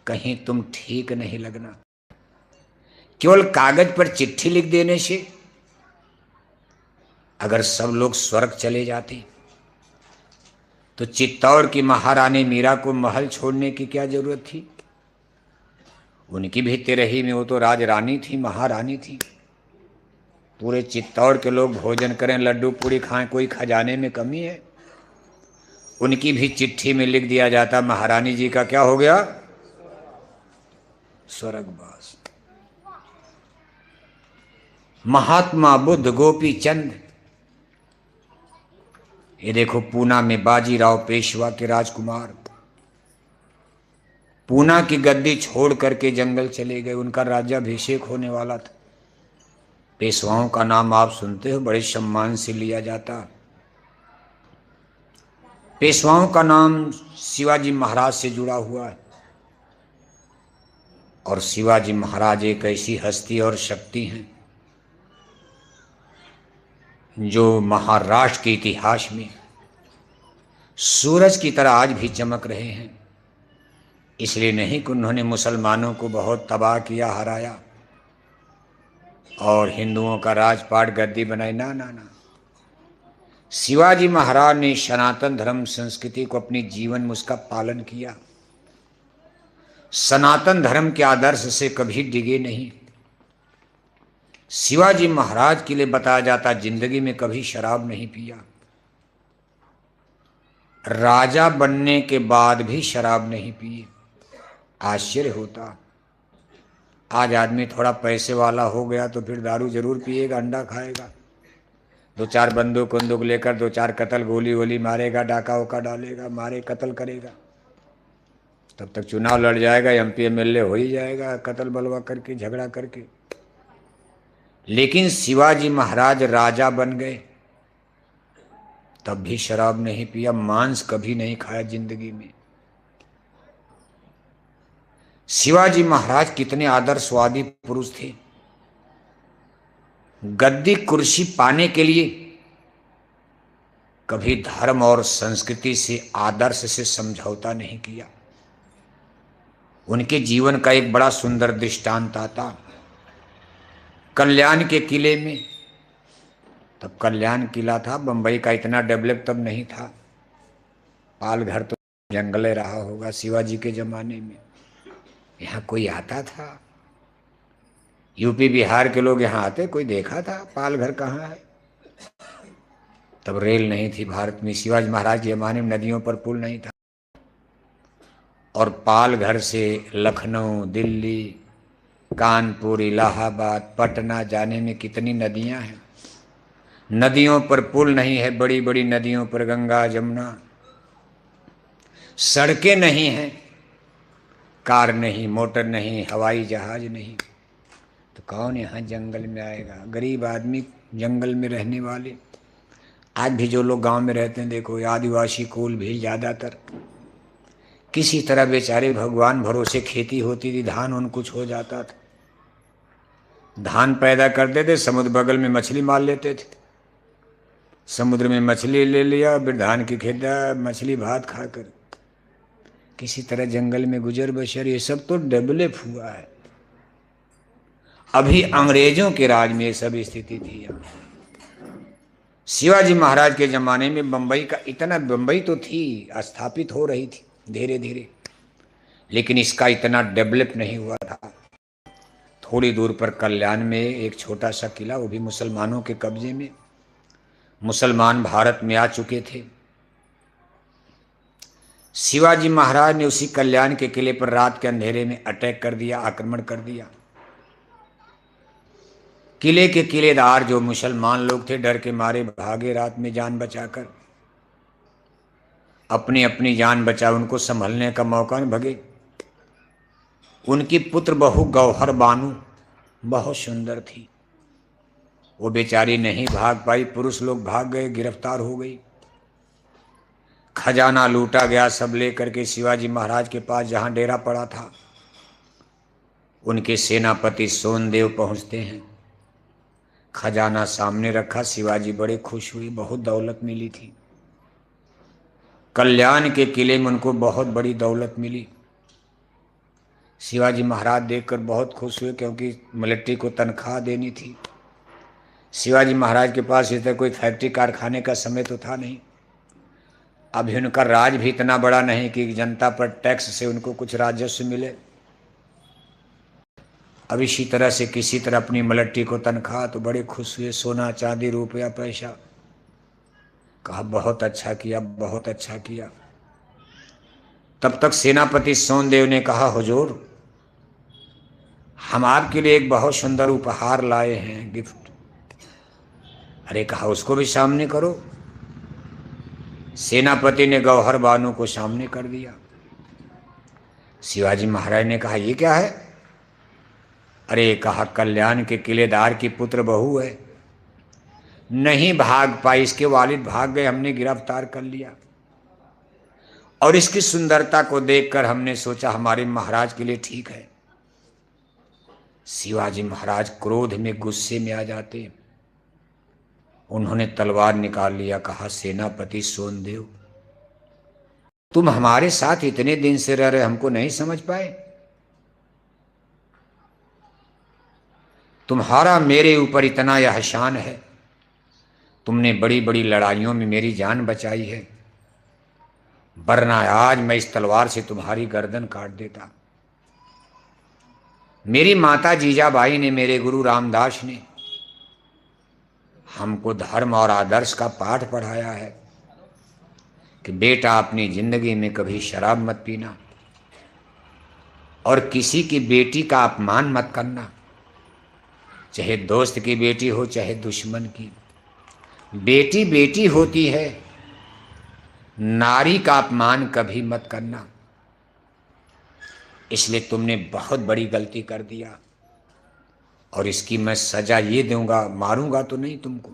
कहीं तुम ठीक नहीं लगना। केवल कागज पर चिट्ठी लिख देने से अगर सब लोग स्वर्ग चले जाते तो चित्तौड़ की महारानी मीरा को महल छोड़ने की क्या जरूरत थी? उनकी भी तिरही में वो तो राजरानी थी, महारानी थी। पूरे चित्तौड़ के लोग भोजन करें, लड्डू पूड़ी खाएं, कोई खजाने में कमी है? उनकी भी चिट्ठी में लिख दिया जाता, महारानी जी का क्या हो गया? स्वर्गवास। महात्मा बुद्ध गोपी चंद, ये देखो पूना में बाजीराव पेशवा के राजकुमार पूना की गद्दी छोड़ करके जंगल चले गए। उनका राज्याभिषेक होने वाला था। पेशवाओं का नाम आप सुनते हो, बड़े सम्मान से लिया जाता। पेशवाओं का नाम शिवाजी महाराज से जुड़ा हुआ है। और शिवाजी महाराज एक ऐसी हस्ती और शक्ति हैं जो महाराष्ट्र के इतिहास में सूरज की तरह आज भी चमक रहे हैं। इसलिए नहीं कि उन्होंने मुसलमानों को बहुत तबाह किया, हराया और हिंदुओं का राजपाट गद्दी बनाई, ना ना ना। शिवाजी महाराज ने सनातन धर्म संस्कृति को अपने जीवन में उसका पालन किया। सनातन धर्म के आदर्श से कभी डिगे नहीं। शिवाजी महाराज के लिए बताया जाता, जिंदगी में कभी शराब नहीं पिया। राजा बनने के बाद भी शराब नहीं पिए। आश्चर्य होता। आज आदमी थोड़ा पैसे वाला हो गया तो फिर दारू जरूर पिएगा, अंडा खाएगा, दो चार बंदूक बंदूक लेकर दो चार कत्ल गोली वोली मारेगा, डाका उका डालेगा, मारे कत्ल करेगा। तब तक चुनाव लड़ जाएगा, एमपी एमएलए हो ही जाएगा, कत्ल बलवा करके, झगड़ा करके। लेकिन शिवाजी महाराज राजा बन गए तब भी शराब नहीं पिया, मांस कभी नहीं खाया जिंदगी में। शिवाजी महाराज कितने आदर्शवादी पुरुष थे। गद्दी कुर्सी पाने के लिए कभी धर्म और संस्कृति से, आदर्श से समझौता नहीं किया। उनके जीवन का एक बड़ा सुंदर दृष्टांत आता कल्याण के किले में। तब कल्याण किला था, बंबई का इतना डेवलप तब नहीं था। पालघर तो जंगले रहा होगा शिवाजी के जमाने में। यहाँ कोई आता था? यूपी बिहार के लोग यहाँ आते? कोई देखा था पालघर कहाँ है? तब रेल नहीं थी भारत में। शिवाजी महाराज के जमाने में नदियों पर पुल नहीं था। और पालघर से लखनऊ, दिल्ली, कानपुर, इलाहाबाद, पटना जाने में कितनी नदियां हैं। नदियों पर पुल नहीं है, बड़ी बड़ी नदियों पर गंगा जमुना। सड़कें नहीं हैं, कार नहीं, मोटर नहीं, हवाई जहाज नहीं, तो कौन यहाँ जंगल में आएगा? गरीब आदमी, जंगल में रहने वाले। आज भी जो लोग गांव में रहते हैं, देखो आदिवासी कुल भी ज़्यादातर, किसी तरह बेचारे भगवान भरोसे खेती होती थी, धान उन कुछ हो जाता था, धान पैदा करते थे, समुद्र बगल में मछली मार लेते थे, समुद्र में मछली ले लिया, फिर धान की खेती, मछली भात खाकर किसी तरह जंगल में गुजर बसर। ये सब तो डेवलप हुआ है। अभी अंग्रेजों के राज में ये सब स्थिति थी। शिवाजी महाराज के जमाने में बंबई का इतना, बंबई तो थी, स्थापित हो रही थी धीरे धीरे, लेकिन इसका इतना डेवलप नहीं हुआ था। थोड़ी दूर पर कल्याण में एक छोटा सा किला, वो भी मुसलमानों के कब्जे में। मुसलमान भारत में आ चुके थे। शिवाजी महाराज ने उसी कल्याण के किले पर रात के अंधेरे में अटैक कर दिया, आक्रमण कर दिया। किले के किलेदार जो मुसलमान लोग थे डर के मारे भागे रात में जान बचाकर। अपनी अपनी जान बचा, उनको संभलने का मौका न भगे। उनकी पुत्र बहू गौहर बानू बहुत सुंदर थी, वो बेचारी नहीं भाग पाई, पुरुष लोग भाग गए, गिरफ्तार हो गई। खजाना लूटा गया, सब लेकर के शिवाजी महाराज के पास जहां डेरा पड़ा था। उनके सेनापति सोनदेव पहुंचते हैं, खजाना सामने रखा। शिवाजी बड़े खुश हुए, बहुत दौलत मिली थी। कल्याण के किले में उनको बहुत बड़ी दौलत मिली। शिवाजी महाराज देखकर बहुत खुश हुए, क्योंकि मिलिट्री को तनख्वाह देनी थी। शिवाजी महाराज के पास इधर कोई फैक्ट्री कारखाने का समय तो था नहीं। अभी उनका राज भी इतना बड़ा नहीं कि जनता पर टैक्स से उनको कुछ राजस्व मिले। अब इसी तरह से किसी तरह अपनी मिलिट्री को तनख्वाह, तो बड़े खुश हुए, सोना चांदी रुपया पैसा। कहा बहुत अच्छा किया, बहुत अच्छा किया। तब तक सेनापति सोनदेव ने कहा, हुजूर हम आपके लिए एक बहुत सुंदर उपहार लाए हैं, गिफ्ट। अरे कहा उसको भी सामने करो। सेनापति ने गौहर बानू को सामने कर दिया। शिवाजी महाराज ने कहा ये क्या है? अरे कहा कल्याण के किलेदार की पुत्र बहू है, नहीं भाग पाई, इसके वालिद भाग गए, हमने गिरफ्तार कर लिया। और इसकी सुंदरता को देखकर हमने सोचा हमारे महाराज के लिए ठीक है। शिवाजी महाराज क्रोध में, गुस्से में आ जाते। उन्होंने तलवार निकाल लिया। कहा सेनापति सोनदेव, तुम हमारे साथ इतने दिन से रह रहे, हमको नहीं समझ पाए? तुम्हारा मेरे ऊपर इतना एहसान है, तुमने बड़ी बड़ी लड़ाइयों में मेरी जान बचाई है, वरना आज मैं इस तलवार से तुम्हारी गर्दन काट देता। मेरी माता जीजाबाई ने, मेरे गुरु रामदास ने हमको धर्म और आदर्श का पाठ पढ़ाया है कि बेटा अपनी जिंदगी में कभी शराब मत पीना और किसी की बेटी का अपमान मत करना, चाहे दोस्त की बेटी हो चाहे दुश्मन की। बेटी बेटी होती है, नारी का अपमान कभी मत करना। इसलिए तुमने बहुत बड़ी गलती कर दिया और इसकी मैं सजा ये दूंगा, मारूंगा तो नहीं तुमको।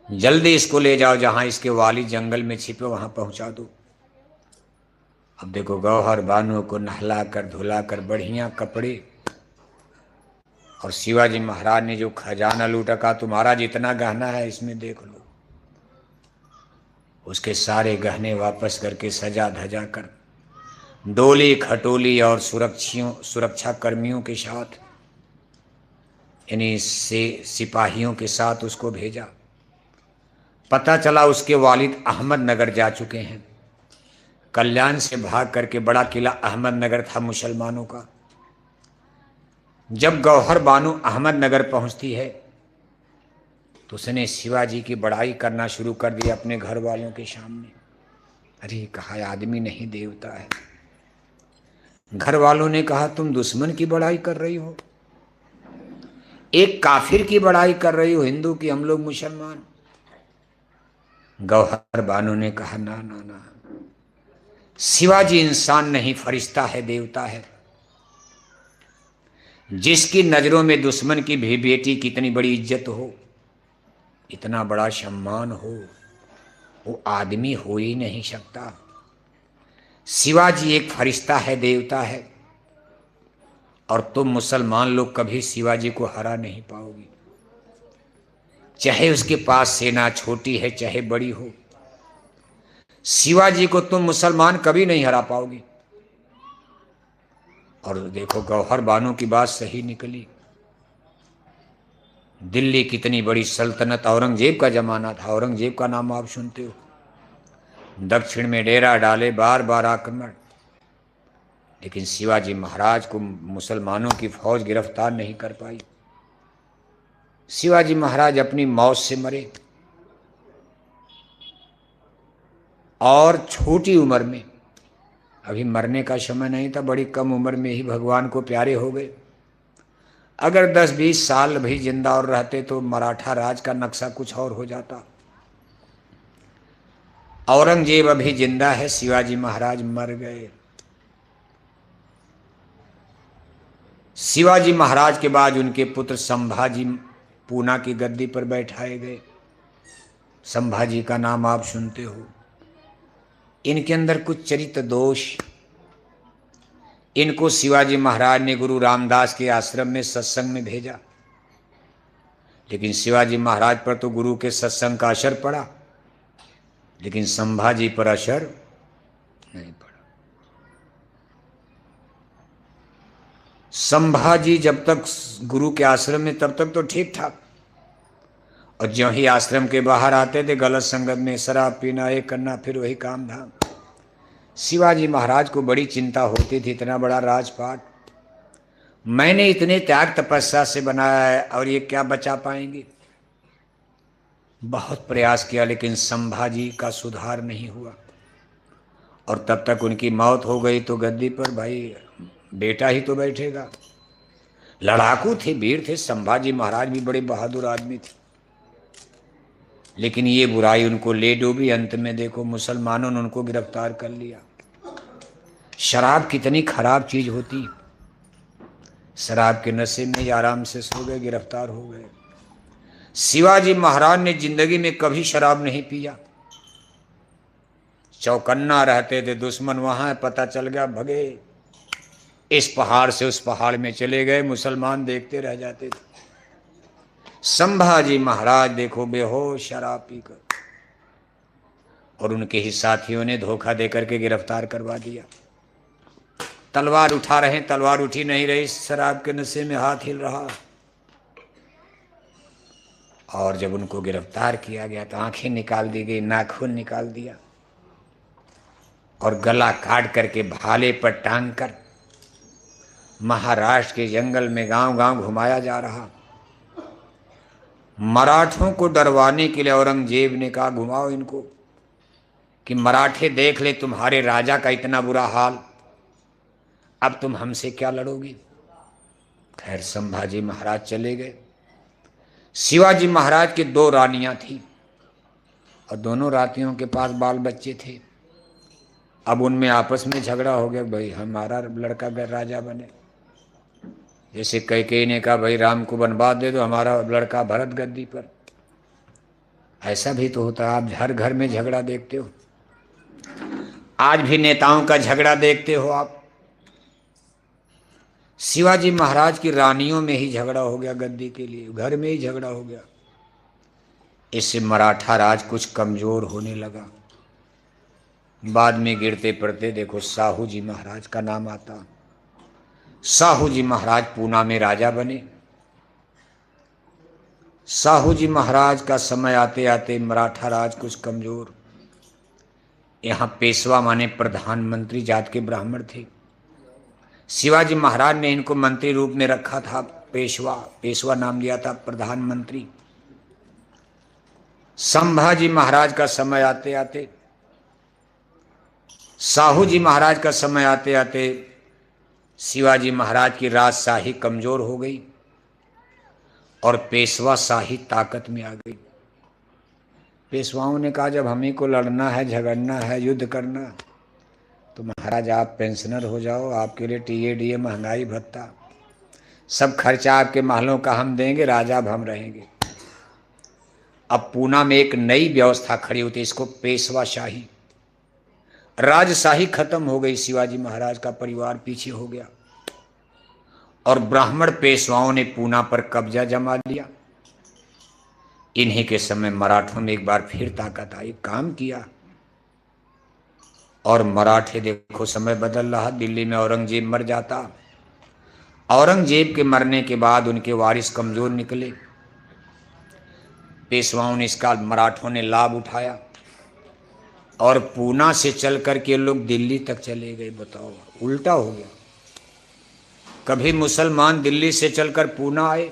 जल्दी इसको ले जाओ, जहां इसके वालिद जंगल में छिपे वहां पहुंचा दो। अब देखो गौहर बानो को नहलाकर धुलाकर बढ़िया कपड़े, और शिवाजी महाराज ने जो खजाना लूटा, का तुम्हारा जितना गहना है इसमें देख लो। उसके सारे गहने वापस करके सजा धजा कर डोली खटोली और सुरक्षा कर्मियों के साथ, यानी से सिपाहियों के साथ उसको भेजा। पता चला उसके वालिद अहमदनगर जा चुके हैं। कल्याण से भाग करके बड़ा किला अहमदनगर था मुसलमानों का। जब गौहर बानो अहमदनगर पहुंचती है तो उसने शिवाजी की बड़ाई करना शुरू कर दिया अपने घर वालों के सामने। अरे कहा आदमी नहीं देवता है। घर वालों ने कहा तुम दुश्मन की बड़ाई कर रही हो, एक काफिर की बड़ाई कर रही हो, हिंदू की, हम लोग मुसलमान। गौहर बानो ने कहा ना ना ना, शिवाजी इंसान नहीं, फरिश्ता है, देवता है। जिसकी नजरों में दुश्मन की भी बेटी की इतनी बड़ी इज्जत हो, इतना बड़ा सम्मान हो, वो आदमी हो ही नहीं सकता। शिवाजी एक फरिश्ता है, देवता है, और तुम मुसलमान लोग कभी शिवाजी को हरा नहीं पाओगे। चाहे उसके पास सेना छोटी है चाहे बड़ी हो, शिवाजी को तुम मुसलमान कभी नहीं हरा पाओगे। और देखो गौहर बानो की बात सही निकली। दिल्ली कितनी बड़ी सल्तनत, औरंगजेब का जमाना था, औरंगजेब का नाम आप सुनते हो। दक्षिण में डेरा डाले, बार बार आक्रमण, लेकिन शिवाजी महाराज को मुसलमानों की फौज गिरफ्तार नहीं कर पाई। शिवाजी महाराज अपनी मौत से मरे और छोटी उम्र में, अभी मरने का समय नहीं था, बड़ी कम उम्र में ही भगवान को प्यारे हो गए। अगर 10-20 साल भी जिंदा और रहते तो मराठा राज का नक्शा कुछ और हो जाता। औरंगजेब अभी जिंदा है, शिवाजी महाराज मर गए। शिवाजी महाराज के बाद उनके पुत्र संभाजी पूना की गद्दी पर बैठाए गए। संभाजी का नाम आप सुनते हो। इनके अंदर कुछ चरित्र दोष, इनको शिवाजी महाराज ने गुरु रामदास के आश्रम में सत्संग में भेजा, लेकिन शिवाजी महाराज पर तो गुरु के सत्संग का असर पड़ा, लेकिन संभाजी पर असर नहीं पड़ा। संभाजी जब तक गुरु के आश्रम में तब तक तो ठीक ठाक, और ज्यों ही आश्रम के बाहर आते थे गलत संगत में शराब पीना, ये करना, फिर वही काम धाम। शिवाजी महाराज को बड़ी चिंता होती थी, इतना बड़ा राजपाट मैंने इतने त्याग तपस्या से बनाया है और ये क्या बचा पाएंगे। बहुत प्रयास किया लेकिन संभाजी का सुधार नहीं हुआ, और तब तक उनकी मौत हो गई तो गद्दी पर भाई बेटा ही तो बैठेगा। लड़ाकू थे, वीर थे, संभाजी महाराज भी बड़े बहादुर आदमी थे, लेकिन ये बुराई उनको ले डूबी। अंत में देखो मुसलमानों ने उनको गिरफ्तार कर लिया। शराब कितनी खराब चीज होती, शराब के नशे में ही आराम से सो गए, गिरफ्तार हो गए। शिवाजी महाराज ने जिंदगी में कभी शराब नहीं पिया, चौकन्ना रहते थे, दुश्मन वहां है पता चल गया भगे, इस पहाड़ से उस पहाड़ में चले गए, मुसलमान देखते रह जाते थे। संभाजी महाराज देखो बेहोश शराब पीकर, और उनके ही साथियों ने धोखा देकर के गिरफ्तार करवा दिया। तलवार उठा रहे, तलवार उठी नहीं रही, शराब के नशे में हाथ हिल रहा। और जब उनको गिरफ्तार किया गया तो आंखें निकाल दी गई, नाखून निकाल दिया, और गला काट करके भाले पर टांग कर महाराष्ट्र के जंगल में गांव गांव घुमाया जा रहा। मराठों को डरवाने के लिए औरंगजेब ने कहा घुमाओ इनको, कि मराठे देख ले तुम्हारे राजा का इतना बुरा हाल, अब तुम हमसे क्या लड़ोगी। खैर संभाजी महाराज चले गए। शिवाजी महाराज की 2 रानियां थी, और दोनों रानियों के पास बाल बच्चे थे। अब उनमें आपस में झगड़ा हो गया, भाई हमारा लड़का राजा बने। जैसे कैकेयी ने कहा भाई राम को बनवा दे दो, हमारा लड़का भरत गद्दी पर। ऐसा भी तो होता है, आप हर घर में झगड़ा देखते हो, आज भी नेताओं का झगड़ा देखते हो आप। शिवाजी महाराज की रानियों में ही झगड़ा हो गया गद्दी के लिए, घर में ही झगड़ा हो गया। इससे मराठा राज कुछ कमजोर होने लगा। बाद में गिरते पड़ते देखो साहू जी महाराज का नाम आता। साहू जी महाराज पूना में राजा बने। साहू जी महाराज का समय आते आते मराठा राज कुछ कमजोर। यहाँ पेशवा माने प्रधानमंत्री जात के ब्राह्मण थे। शिवाजी महाराज ने इनको मंत्री रूप में रखा था, पेशवा, पेशवा नाम दिया था, प्रधानमंत्री। संभाजी महाराज का समय आते आते, साहू जी महाराज का समय आते आते शिवाजी महाराज की राजशाही कमजोर हो गई और पेशवा शाही ताकत में आ गई। पेशवाओं ने कहा जब हमें को लड़ना है, झगड़ना है, युद्ध करना, तो महाराज आप पेंशनर हो जाओ, आपके लिए टीए महंगाई भत्ता सब खर्चा आपके महलों का हम देंगे, राजा अब हम रहेंगे। अब पूना में एक नई व्यवस्था खड़ी होती, इसको पेशवा शाही। राजशाही खत्म हो गई, शिवाजी महाराज का परिवार पीछे हो गया और ब्राह्मण पेशवाओं ने पूना पर कब्जा जमा लिया। इन्हीं के समय मराठों में एक बार फिर ताकत आई, काम किया, और मराठे देखो समय बदल रहा। दिल्ली में औरंगजेब मर जाता, औरंगजेब के मरने के बाद उनके वारिस कमजोर निकले। पेशवाओं ने इसका मराठों ने लाभ उठाया और पूना से चल कर के लोग दिल्ली तक चले गए। बताओ उल्टा हो गया, कभी मुसलमान दिल्ली से चलकर पूना आए,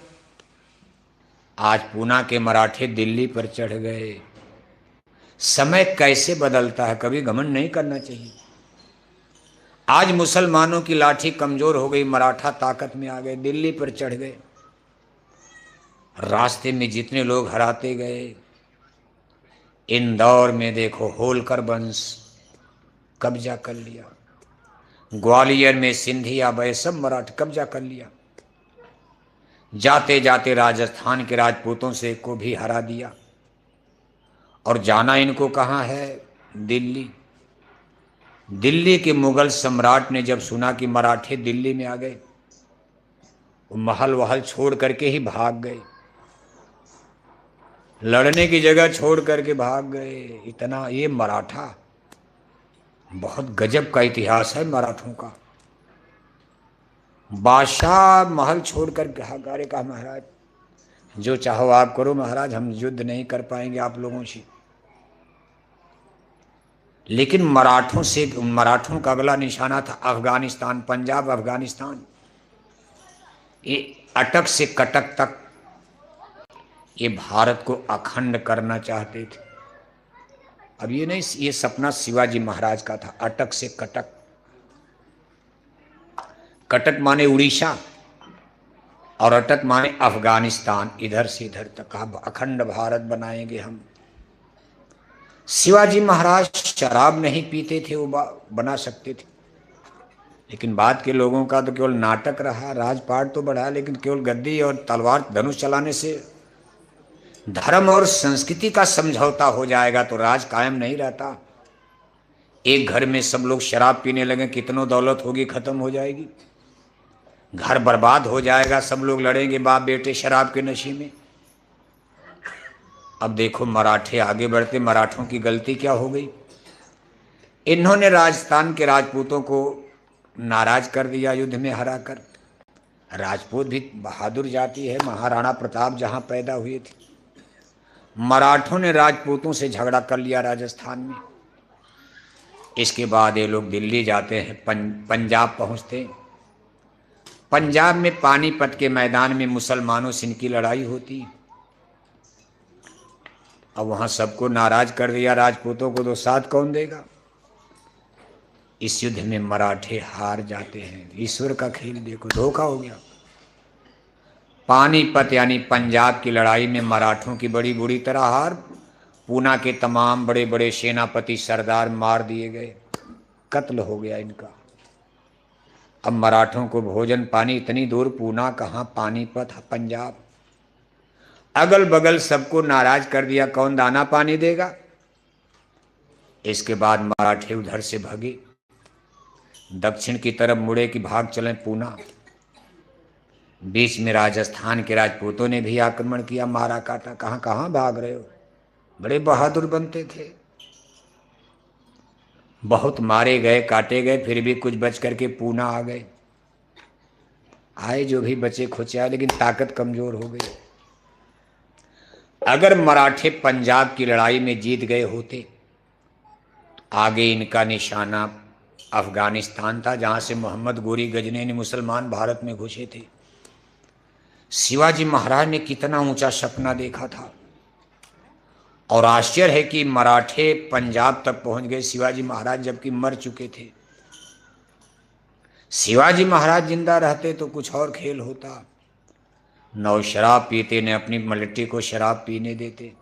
आज पूना के मराठे दिल्ली पर चढ़ गए। समय कैसे बदलता है, कभी घमंड नहीं करना चाहिए। आज मुसलमानों की लाठी कमजोर हो गई, मराठा ताकत में आ गए, दिल्ली पर चढ़ गए। रास्ते में जितने लोग हराते गए। इंदौर में देखो होलकर वंश कब्जा कर लिया, ग्वालियर में सिंधिया बैसम मराठ कब्जा कर लिया। जाते जाते राजस्थान के राजपूतों से को भी हरा दिया। और जाना इनको कहाँ है, दिल्ली। दिल्ली के मुगल सम्राट ने जब सुना कि मराठे दिल्ली में आ गए, वो महल वहल छोड़ करके ही भाग गए, लड़ने की जगह छोड़ करके भाग गए। इतना ये मराठा, बहुत गजब का इतिहास है मराठों का। बादशाह महल छोड़कर गारे कहा, महाराज जो चाहो आप करो महाराज, हम युद्ध नहीं कर पाएंगे आप लोगों से। लेकिन मराठों का अगला निशाना था अफगानिस्तान, पंजाब अफगानिस्तान, ये अटक से कटक तक ये भारत को अखंड करना चाहते थे। अब ये नहीं, ये सपना शिवाजी महाराज का था, अटक से कटक। कटक माने उड़ीसा और अटक माने अफगानिस्तान, इधर से इधर तक अखंड भारत बनाएंगे हम। शिवाजी महाराज शराब नहीं पीते थे, वो बना सकते थे, लेकिन बाद के लोगों का तो केवल नाटक रहा। राजपाट तो बढ़ा, लेकिन केवल गद्दी और तलवार धनुष चलाने से धर्म और संस्कृति का समझौता हो जाएगा तो राज कायम नहीं रहता। एक घर में सब लोग शराब पीने लगे, कितनों दौलत होगी खत्म हो जाएगी, घर बर्बाद हो जाएगा, सब लोग लड़ेंगे बाप बेटे शराब के नशे में। अब देखो मराठे आगे बढ़ते, मराठों की गलती क्या हो गई, इन्होंने राजस्थान के राजपूतों को नाराज कर दिया युद्ध में हराकर। राजपूत भी बहादुर जाति है, महाराणा प्रताप जहां पैदा हुए थे। मराठों ने राजपूतों से झगड़ा कर लिया राजस्थान में। इसके बाद ये लोग दिल्ली जाते हैं, पंजाब पहुंचते हैं। पंजाब में पानीपत के मैदान में मुसलमानों से इनकी लड़ाई होती। अब वहां सबको नाराज कर दिया, राजपूतों को तो साथ कौन देगा। इस युद्ध में मराठे हार जाते हैं। ईश्वर का खेल देखो, धोखा हो गया। पानीपत यानी पंजाब की लड़ाई में मराठों की बड़ी बुरी तरह हार। पूना के तमाम बड़े बड़े सेनापति सरदार मार दिए गए, कत्ल हो गया इनका। अब मराठों को भोजन पानी इतनी दूर, पूना कहाँ पानीपत पंजाब, अगल बगल सबको नाराज कर दिया, कौन दाना पानी देगा। इसके बाद मराठे उधर से भागे, दक्षिण की तरफ मुड़े कि भाग चलें पूना। बीच में राजस्थान के राजपूतों ने भी आक्रमण किया, मारा काटा, कहाँ कहाँ भाग रहे हो, बड़े बहादुर बनते थे। बहुत मारे गए काटे गए, फिर भी कुछ बच करके पूना आ गए। आए जो भी बचे खुचे आए, लेकिन ताकत कमजोर हो गई। अगर मराठे पंजाब की लड़ाई में जीत गए होते तो आगे इनका निशाना अफगानिस्तान था, जहां से मोहम्मद गोरी गजनवी मुसलमान भारत में घुसे थे। शिवाजी महाराज ने कितना ऊंचा सपना देखा था, और आश्चर्य है कि मराठे पंजाब तक पहुंच गए, शिवाजी महाराज जबकि मर चुके थे। शिवाजी महाराज जिंदा रहते तो कुछ और खेल होता। न शराब पीते, ने अपनी मलट्टी को शराब पीने देते।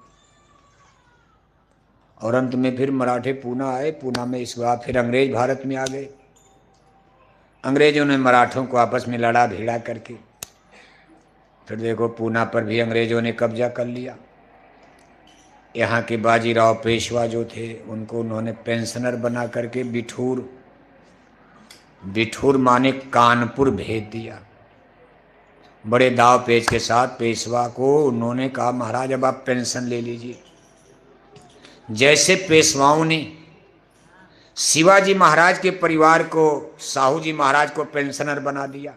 और अंत में फिर मराठे पूना आए। पूना में इस बार फिर अंग्रेज भारत में आ गए। अंग्रेजों ने मराठों को आपस में लड़ा भिड़ा करके, फिर देखो पूना पर भी अंग्रेजों ने कब्जा कर लिया। यहाँ के बाजीराव पेशवा जो थे, उनको उन्होंने पेंशनर बना करके बिठूर माने कानपुर भेज दिया। बड़े दाव पेच के साथ पेशवा को उन्होंने कहा, महाराज अब आप पेंशन ले लीजिए। जैसे पेशवाओं ने शिवाजी महाराज के परिवार को, साहू जी महाराज को पेंशनर बना दिया,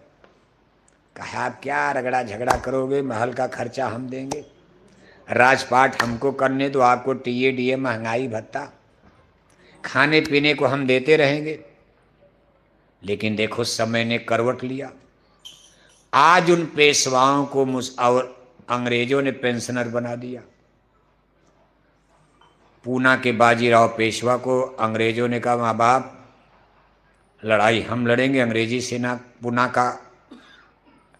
कहा आप क्या रगड़ा झगड़ा करोगे, महल का खर्चा हम देंगे, राजपाट हमको करने दो, आपको टीए डीए महंगाई भत्ता, खाने पीने को हम देते रहेंगे। लेकिन देखो समय ने करवट लिया। आज उन पेशवाओं को और अंग्रेजों ने पेंशनर बना दिया। पूना के बाजीराव पेशवा को अंग्रेजों ने कहा, माँ बाप लड़ाई हम लड़ेंगे, अंग्रेजी सेना पूना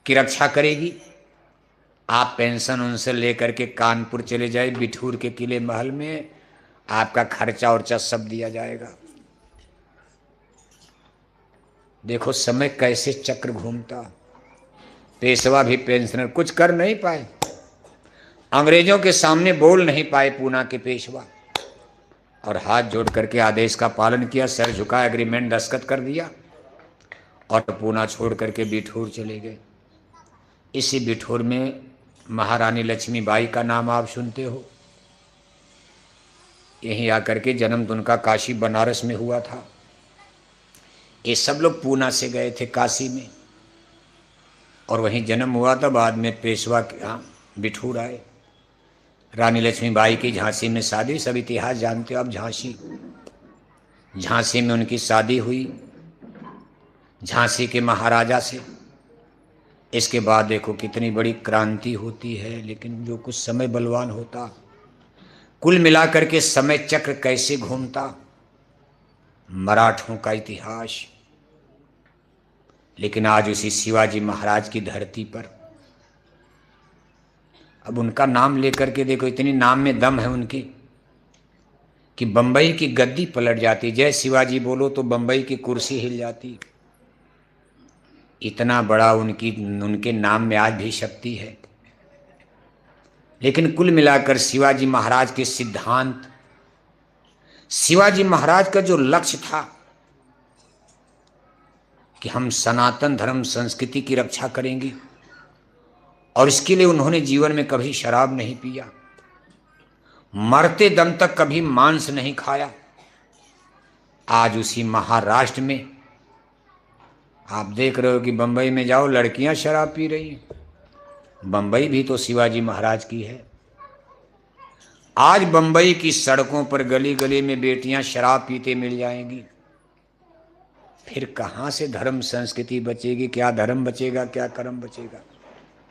की रक्षा करेगी, आप पेंशन उनसे लेकर के कानपुर चले जाए, बिठूर के किले महल में आपका खर्चा और सब दिया जाएगा। देखो समय कैसे चक्र घूमता। पेशवा भी पेंशनर, कुछ कर नहीं पाए, अंग्रेजों के सामने बोल नहीं पाए पूना के पेशवा, और हाथ जोड़ करके आदेश का पालन किया, सर झुका, एग्रीमेंट दस्तखत कर दिया और पूना छोड़ करके बिठूर चले गए। इसी बिठूर में महारानी लक्ष्मीबाई का नाम आप सुनते हो। यहीं आकर के जन्म तो उनका काशी बनारस में हुआ था। ये सब लोग पूना से गए थे काशी में। और वहीं जन्म हुआ था। बाद में पेशवा के यहाँ बिठूर आए। रानी लक्ष्मीबाई की झांसी में शादी, सब इतिहास जानते हो आप। झांसी में उनकी शादी हुई झांसी के महाराजा से। इसके बाद देखो कितनी बड़ी क्रांति होती है, लेकिन जो कुछ समय बलवान होता, कुल मिलाकर के समय चक्र कैसे घूमता, मराठों का इतिहास। लेकिन आज उसी शिवाजी महाराज की धरती पर, अब उनका नाम लेकर के देखो, इतनी नाम में दम है उनकी कि बंबई की गद्दी पलट जाती। जय शिवाजी बोलो तो बंबई की कुर्सी हिल जाती। इतना बड़ा उनके नाम में आज भी शक्ति है। लेकिन कुल मिलाकर शिवाजी महाराज के सिद्धांत, शिवाजी महाराज का जो लक्ष्य था कि हम सनातन धर्म संस्कृति की रक्षा करेंगे, और इसके लिए उन्होंने जीवन में कभी शराब नहीं पिया, मरते दम तक कभी मांस नहीं खाया। आज उसी महाराष्ट्र में आप देख रहे हो कि बंबई में जाओ, लड़कियां शराब पी रही हैं। बंबई भी तो शिवाजी महाराज की है। आज बंबई की सड़कों पर गली गली में बेटियां शराब पीते मिल जाएंगी। फिर कहां से धर्म संस्कृति बचेगी? क्या धर्म बचेगा, क्या कर्म बचेगा?